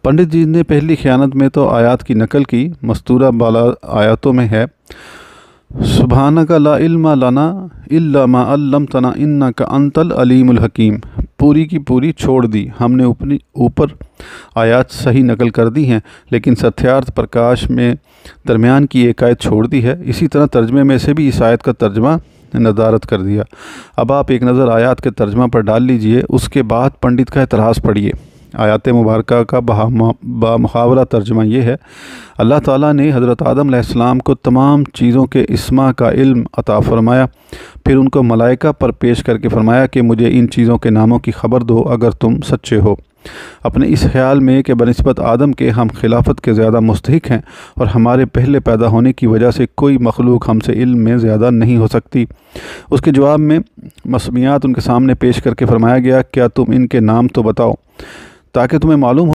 पंडित जी ने पहली ख़यानत में तो आयत की नकल की। मस्तूरा बाला आयतों में है, सुब्हानका ला इल्मा लना इल्ला मा अल्लमतना इन्नका अंतल अलीमुल हकीम। पूरी की पूरी छोड़ दी, हमने अपनी ऊपर आयत सही नकल कर दी हैं, लेकिन सत्यार्थ प्रकाश में दरमियान की एक आयत छोड़ दी है। इसी तरह तर्जमे में से भी इस आयत का तर्जमा नदारत कर दिया। अब आप एक नज़र आयत के तर्जमा पर डाल लीजिए, उसके बाद पंडित का इतराज़ पढ़िए। आयत मुबारका का बामुहावरा तर्जमा ये है, अल्लाह ताला ने हज़रत आदम अलैहिस्सलाम को तमाम चीज़ों के इस्मा का इल्म अता फ़रमाया, फिर उनको मलाइका पर पेश करके फ़रमाया कि मुझे इन चीज़ों के नामों की ख़बर दो अगर तुम सच्चे हो। अपने इस ख्याल में कि बनिस्बत आदम के हम खिलाफत के ज़्यादा मुस्तहिक हैं और हमारे पहले पैदा होने की वजह से कोई मखलूक हमसे इल्म में ज़्यादा नहीं हो सकती। उसके जवाब में मसमियात उनके सामने पेश करके फ़रमाया गया, क्या तुम इनके नाम तो बताओ ताकि तुम्हें मालूम